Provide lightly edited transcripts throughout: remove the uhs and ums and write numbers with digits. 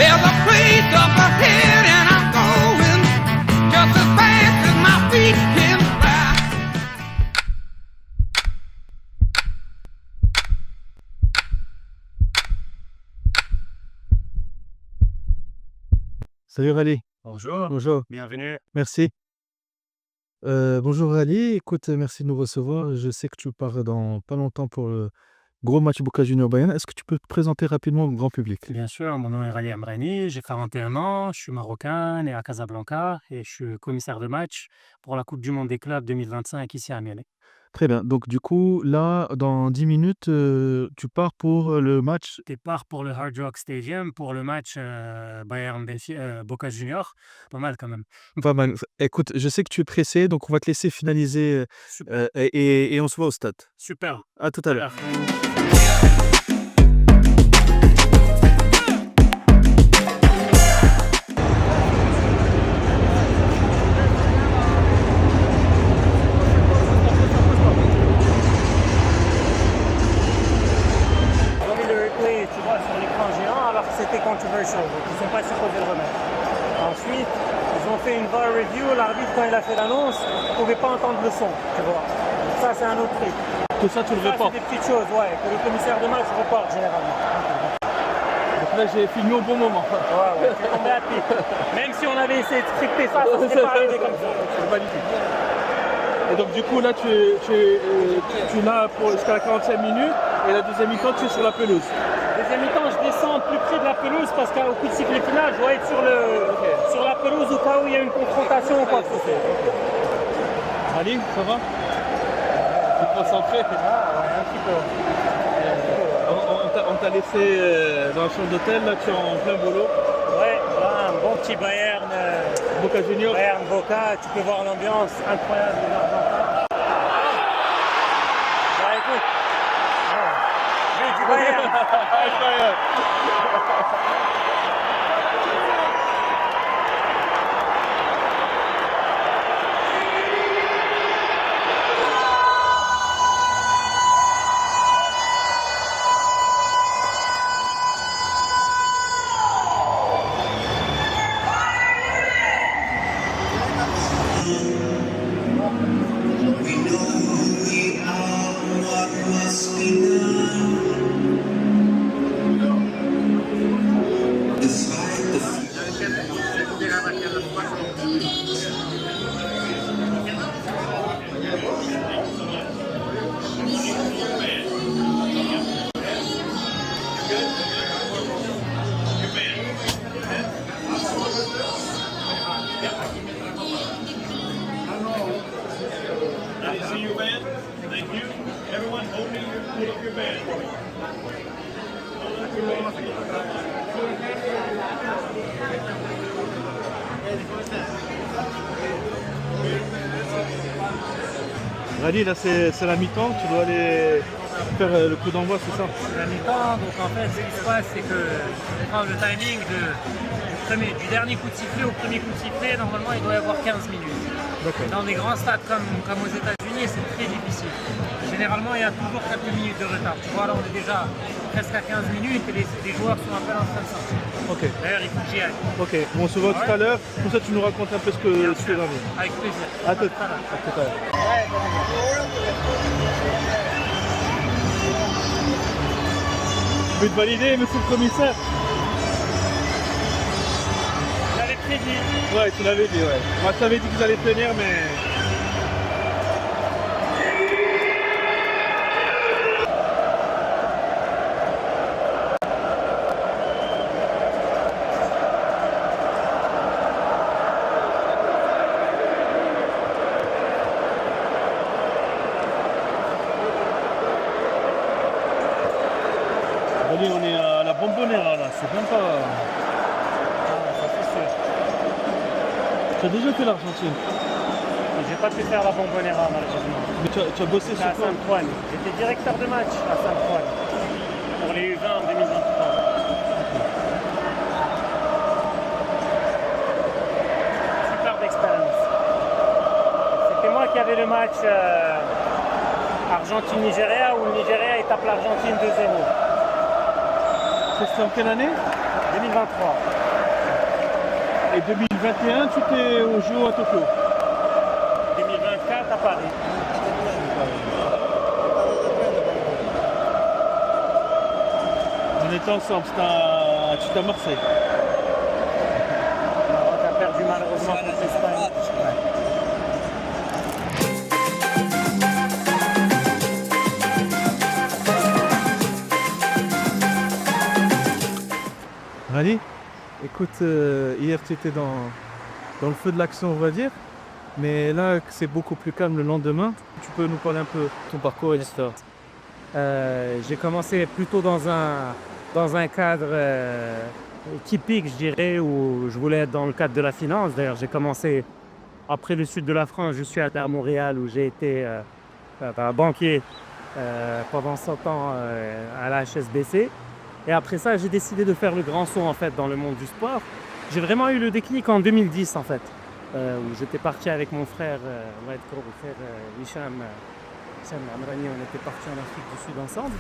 There's a place up ahead and I'm going just as fast as my feet can fly. Salut Rally. Bonjour, Bonjour. bienvenue. Merci. Bonjour Rally. Écoute, merci de nous recevoir. Je sais que tu pars dans pas longtemps pour le gros match Boca Juniors Bayern. Est-ce que tu peux te présenter rapidement au grand public? Bien sûr, mon nom est Rally Amrani, j'ai 41 ans, je suis marocain, né à Casablanca et je suis commissaire de match pour la Coupe du Monde des clubs 2025 ici à Miami. Très bien. Donc du coup, là, dans 10 minutes, tu pars pour le match. Départ pour le Hard Rock Stadium pour le match Boca Juniors. Pas mal quand même. Pas mal. Écoute, je sais que tu es pressé, donc on va te laisser finaliser Super. et on se voit au stade. Super. À tout à l'heure. Ils ont mis le replay, tu vois, sur l'écran géant alors que c'était controversial, donc ils ne sont pas supposés le remettre. Ensuite, ils ont fait une VAR review, l'arbitre quand il a fait l'annonce, ne pouvait pas entendre le son, tu vois. Donc ça c'est un autre truc. Tout ça, tu le Ça, reportes. c'est des petites choses, ouais, que le commissaire de match reporte généralement. Donc là, j'ai filmé au bon moment. Ouais, c'est tombé à pic. Même si on avait essayé de scripter ça, ça ne serait pas arrivé comme ça. C'est magnifique. Et donc du coup, là, tu es là jusqu'à la 45 minutes et la deuxième mi-temps, tu es sur la pelouse. Deuxième mi-temps, je descends plus près de la pelouse parce qu'au coup de sifflet final, je dois être sur la pelouse au cas où il y a une confrontation ou quoi que ce soit. Ali, ça va? Tu es concentré? Ouais, un petit peu. On t'a laissé dans la chambre d'hôtel, là tu es en plein boulot. Ouais, là, un bon petit Bayern. Boca Juniors. Bayern Boca, tu peux voir l'ambiance incroyable de l'Argentin. Bah écoute, vive du Bayern. Incroyable. See your band? Thank you. Everyone, hold up your band for me. Hold up your band. Rally, là c'est la mi-temps, tu dois aller faire le coup d'envoi, c'est ça? C'est la mi-temps, donc en fait, ce qui se passe, c'est que prendre le timing du dernier coup de sifflet au premier coup de sifflet, normalement, il doit y avoir 15 minutes. D'accord. Dans des grands stades comme aux États-Unis, c'est très difficile. Généralement, il y a toujours quelques minutes de retard. Tu vois, là, on est déjà presque à 15 minutes et les joueurs sont à peine en train de sortir. Ok. D'ailleurs, il faut que j'y aille. Ok, bon, on se voit tout à l'heure. Comme ça, tu nous racontes un peu ce que tu fais dans la vie. Avec plaisir. À tout À l'heure. à l'heure. But validé, monsieur le commissaire. J'avais prévu. Ouais, tu l'avais dit, ouais. Moi, je t'avais dit qu'ils allaient tenir, mais... Allez, on est à la Bombonera, là. C'est même pas... Ça, c'est sûr. Tu as déjà fait l'Argentine. J'ai pas pu faire la Bombonera, malheureusement. Mais tu as bossé J'étais sur à quoi? Sainte-Foy. J'étais directeur de match à Sainte-Foy pour les U20 en 2023. Superbe expérience. C'était moi qui avais le match Argentine-Nigeria où le Nigeria tape l'Argentine 2-0. C'était en quelle année? 2023. Et 2021, tu étais au JO à Tokyo. 2024 à Paris. On était ensemble, c'était à Marseille. On a perdu malheureusement contre l'Espagne. Rally, écoute, hier tu étais dans le feu de l'action, on va dire, mais là c'est beaucoup plus calme le lendemain. Tu peux nous parler un peu de ton parcours et l'histoire? J'ai commencé plutôt dans un cadre typique, je dirais, où je voulais être dans le cadre de la finance. D'ailleurs, j'ai commencé après le sud de la France. Je suis allé à Montréal où j'ai été banquier pendant 100 ans à la HSBC. Et après ça, j'ai décidé de faire le grand saut en fait dans le monde du sport. J'ai vraiment eu le déclic en 2010 en fait, où j'étais parti avec mon frère, Hicham Amrani, on était parti en Afrique du Sud ensemble.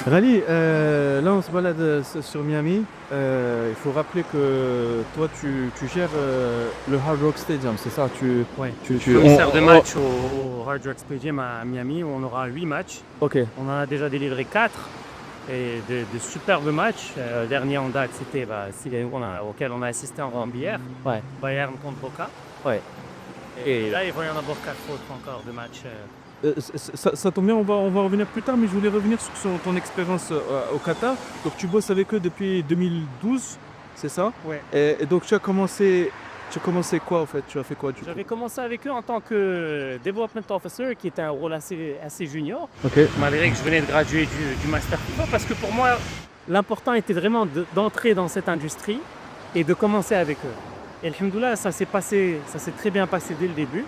Rally, là on se balade sur Miami. Il faut rappeler que toi tu gères le Hard Rock Stadium, c'est ça? Ouais. Tu Commissaire de match au Hard Rock Stadium à Miami où on aura 8 matchs. Ok. On en a déjà délivré 4 et de superbes matchs. Le dernier en date c'était auquel on a assisté en Rambière. Ouais. Bayern contre Boca. Ouais. Et là il va y en avoir 4 autres encore de matchs. Ça tombe bien, on va revenir plus tard, mais je voulais revenir sur ton expérience au Qatar. Donc tu bosses avec eux depuis 2012, c'est ça? Ouais. Et donc tu as commencé quoi en fait? Tu as fait quoi du coup? J'avais commencé avec eux en tant que Development Officer, qui était un rôle assez junior. Ok. Malgré que je venais de graduer du Master FIFA, parce que pour moi, l'important était vraiment d'entrer dans cette industrie et de commencer avec eux. Et alhamdoulilah, ça s'est très bien passé dès le début.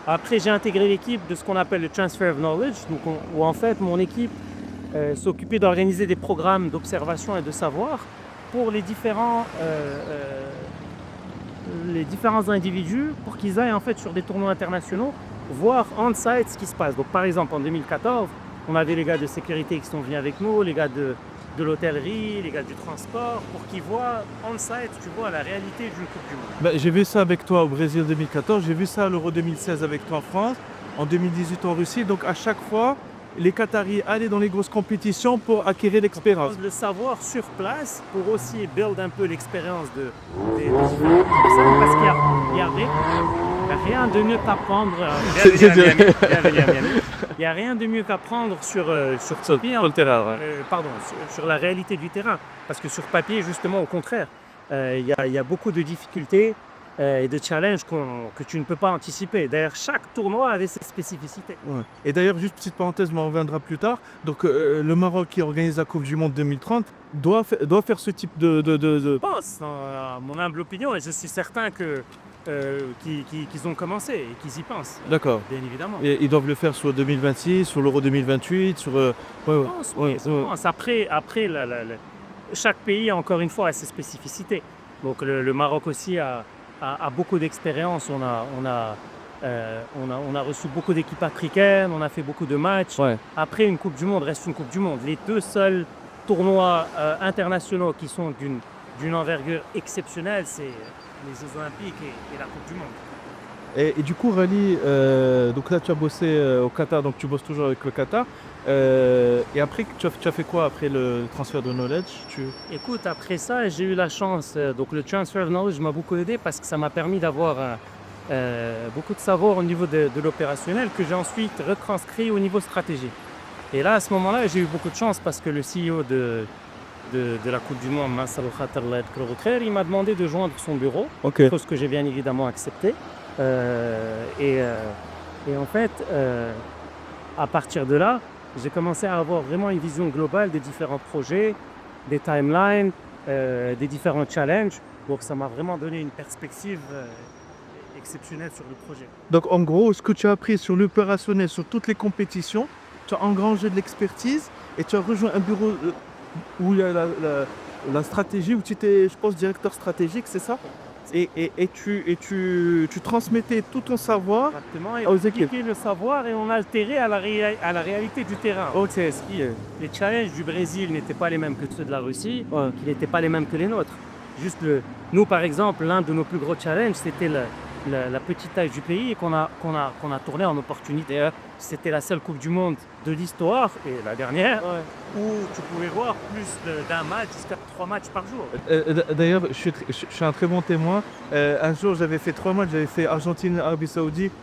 Après, j'ai intégré l'équipe de ce qu'on appelle le Transfer of Knowledge, donc où en fait mon équipe s'occupait d'organiser des programmes d'observation et de savoir pour les différents individus, pour qu'ils aillent en fait sur des tournois internationaux voir on-site ce qui se passe. Donc par exemple en 2014, on avait les gars de sécurité qui sont venus avec nous, les gars de l'hôtellerie, les gars du transport, pour qu'ils voient on-site, tu vois, la réalité d'une Coupe du Monde. J'ai vu ça avec toi au Brésil 2014, j'ai vu ça à l'Euro 2016 avec toi en France, en 2018 en Russie. Donc à chaque fois, les Qataris allaient dans les grosses compétitions pour acquérir l'expérience. Le savoir sur place pour aussi build un peu l'expérience des différentes personnes, parce qu'il y a rien de mieux qu'apprendre. Il n'y a rien de mieux qu'apprendre sur papier, le terrain. sur la réalité du terrain. Parce que sur papier, justement, au contraire, il y a beaucoup de difficultés et de challenges que tu ne peux pas anticiper. D'ailleurs, chaque tournoi avait ses spécificités. Ouais. Et d'ailleurs, juste petite parenthèse, on en reviendra plus tard. Donc le Maroc qui organise la Coupe du Monde 2030 doit faire ce type de... Je pense, à mon humble opinion, et je suis certain qu'ils ont commencé et qu'ils y pensent. D'accord. Bien évidemment. Et ils doivent le faire sur 2026, sur l'Euro 2028, sur... Je pense. Après chaque pays, encore une fois, a ses spécificités. Donc le Maroc aussi a beaucoup d'expérience. On a reçu beaucoup d'équipes africaines, on a fait beaucoup de matchs. Ouais. Après, une Coupe du Monde reste une Coupe du Monde. Les deux seuls tournois internationaux qui sont d'une envergure exceptionnelle, c'est les Jeux Olympiques et la Coupe du Monde. Et du coup, Rally, donc là tu as bossé au Qatar, donc tu bosses toujours avec le Qatar. Et après, tu as fait quoi après le transfert de knowledge? Écoute, après ça, j'ai eu la chance, donc le transfer of knowledge m'a beaucoup aidé parce que ça m'a permis d'avoir beaucoup de savoir au niveau de l'opérationnel que j'ai ensuite retranscrit au niveau stratégique. Et là, à ce moment-là, j'ai eu beaucoup de chance parce que le CEO de la Coupe du Monde, il m'a demandé de joindre son bureau, chose que j'ai bien évidemment accepté. Et en fait, à partir de là, j'ai commencé à avoir vraiment une vision globale des différents projets, des timelines, des différents challenges. Donc ça m'a vraiment donné une perspective exceptionnelle sur le projet. Donc en gros, ce que tu as appris sur l'opérationnel, sur toutes les compétitions, tu as engrangé de l'expertise et tu as rejoint un bureau où il y a la stratégie, où tu étais, je pense, directeur stratégique, c'est ça? tu transmettais tout ton savoir. Exactement, et aux on équipes. appliquait le savoir et on altérait à la réalité du terrain. Ok. Les challenges du Brésil n'étaient pas les mêmes que ceux de la Russie, Ouais. qui n'étaient pas les mêmes que les nôtres. Nous, par exemple, l'un de nos plus gros challenges, c'était la petite taille du pays et qu'on a tourné en opportunité. C'était la seule Coupe du Monde de l'histoire, et la dernière, où tu pouvais voir plus d'un match jusqu'à 3 matchs par jour. D'ailleurs, je suis un très bon témoin. Un jour, j'avais fait 3 matchs. J'avais fait Argentine, Arabie Saoudite,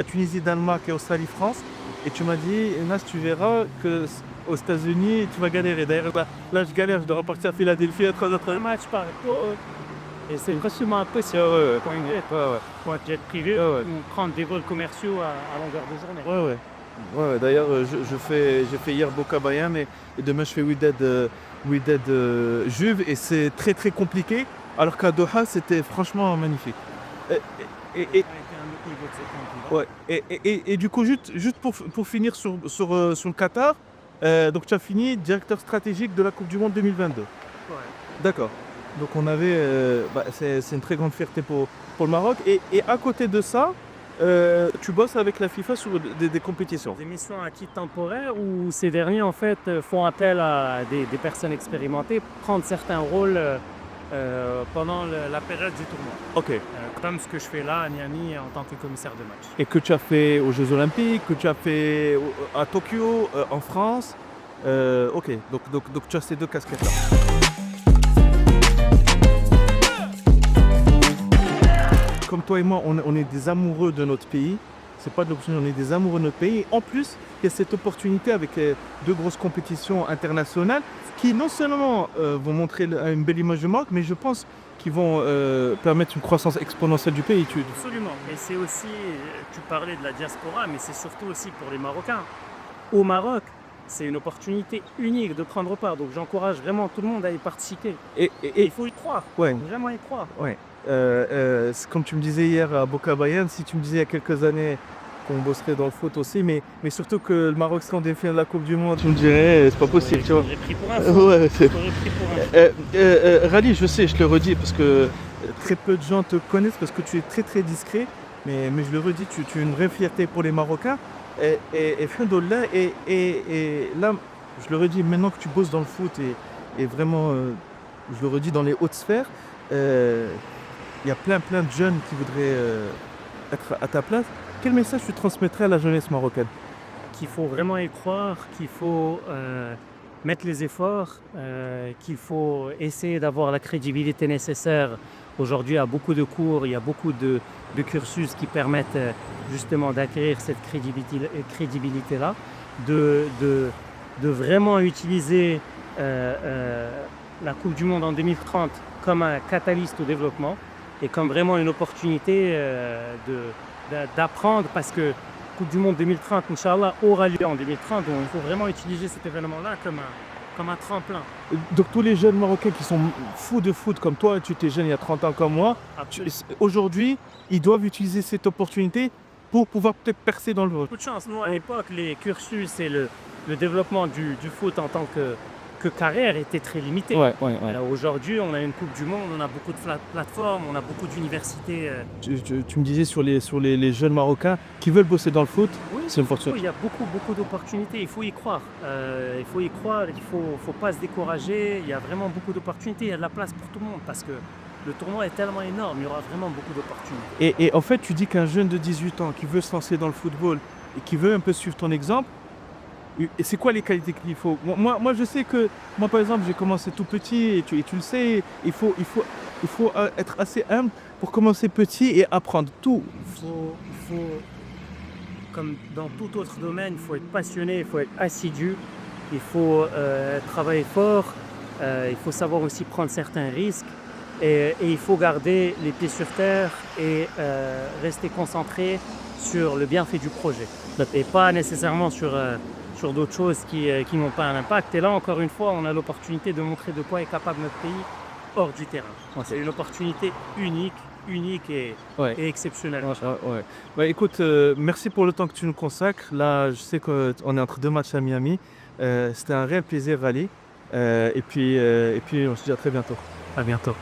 Tunisie, Danemark et Australie, France. Et tu m'as dit, Nas, tu verras qu'aux États-Unis, tu vas galérer. D'ailleurs, là, je galère. Je dois repartir à Philadelphie à 3 autres Un match par jour. Et c'est franchement impressionnant. Pour un jet privé, ou prendre des vols commerciaux à longueur de journée. Ouais, d'ailleurs, j'ai fait hier Boca Bayern et demain je fais Wydad Juve et c'est très très compliqué. Alors qu'à Doha, c'était franchement magnifique. Et du coup, juste pour finir sur le Qatar, donc tu as fini directeur stratégique de la Coupe du Monde 2022. Ouais. D'accord. Donc on avait, c'est une très grande fierté pour le Maroc. Et à côté de ça, tu bosses avec la FIFA sur des compétitions. Des missions à titre temporaire où ces derniers en fait font appel à des personnes expérimentées pour prendre certains rôles pendant la période du tournoi. Ok. Comme ce que je fais là à Miami en tant que commissaire de match. Et que tu as fait aux Jeux Olympiques, que tu as fait à Tokyo, en France. Ok, donc tu as ces 2 casquettes-là. Comme toi et moi, on est des amoureux de notre pays. C'est pas de l'option, on est des amoureux de notre pays. Et en plus, il y a cette opportunité avec 2 grosses compétitions internationales qui non seulement vont montrer une belle image du Maroc, mais je pense qu'ils vont permettre une croissance exponentielle du pays. Absolument. Et c'est aussi, tu parlais de la diaspora, mais c'est surtout aussi pour les Marocains. Au Maroc, c'est une opportunité unique de prendre part. Donc j'encourage vraiment tout le monde à y participer. Et il faut y croire. ouais. Vraiment y croire. Ouais. C'est comme tu me disais hier à Boca Bayern, si tu me disais il y a quelques années qu'on bosserait dans le foot aussi, mais surtout que le Maroc serait en demi-finale de la Coupe du Monde, tu me dirais c'est pas possible, tu vois. J'aurais pris pour un fou. Ouais, c'est... J'aurais pris pour un fou. Rally, je sais, je le redis parce que très peu de gens te connaissent parce que tu es très très discret, mais je le redis, tu es une vraie fierté pour les Marocains. Et Findollah, et là, je le redis, maintenant que tu bosses dans le foot et vraiment, je le redis, dans les hautes sphères, il y a plein de jeunes qui voudraient être à ta place. Quel message tu transmettrais à la jeunesse marocaine? Qu'il faut vraiment y croire, qu'il faut mettre les efforts, qu'il faut essayer d'avoir la crédibilité nécessaire. Aujourd'hui, il y a beaucoup de cours, il y a beaucoup de cursus qui permettent justement d'acquérir cette crédibilité-là, de vraiment utiliser la Coupe du Monde en 2030 comme un catalyste au développement et comme vraiment une opportunité d'apprendre, parce que Coupe du Monde 2030, Inch'Allah, aura lieu en 2030, donc il faut vraiment utiliser cet événement-là comme un tremplin. Donc tous les jeunes Marocains qui sont fous de foot comme toi, tu étais jeune il y a 30 ans comme moi, aujourd'hui, ils doivent utiliser cette opportunité pour pouvoir peut-être percer dans le foot. Beaucoup de chance. Nous, à l'époque, les cursus et le développement du foot en tant que carrière était très limité. Ouais. Alors aujourd'hui, on a une Coupe du Monde, on a beaucoup de plateformes, on a beaucoup d'universités. Tu me disais sur les jeunes Marocains qui veulent bosser dans le foot, Oui, c'est une opportunité. il y a beaucoup d'opportunités, il faut y croire. Il faut pas se décourager, il y a vraiment beaucoup d'opportunités, il y a de la place pour tout le monde parce que le tournoi est tellement énorme, il y aura vraiment beaucoup d'opportunités. Et en fait, tu dis qu'un jeune de 18 ans qui veut se lancer dans le football et qui veut un peu suivre ton exemple, et c'est quoi les qualités qu'il faut? Moi, je sais que, moi par exemple, j'ai commencé tout petit et tu le sais, il faut être assez humble pour commencer petit et apprendre tout. Il faut, comme dans tout autre domaine, il faut être passionné, il faut être assidu, il faut travailler fort, il faut savoir aussi prendre certains risques et il faut garder les pieds sur terre et rester concentré sur le bienfait du projet et pas nécessairement sur d'autres choses qui n'ont pas un impact. Et là, encore une fois, on a l'opportunité de montrer de quoi est capable notre pays hors du terrain. C'est une opportunité unique et exceptionnelle. Ouais. Bah, écoute, merci pour le temps que tu nous consacres. Là, je sais qu'on est entre 2 matchs à Miami. C'était un réel plaisir, Rally. Et puis, on se dit à très bientôt. À bientôt.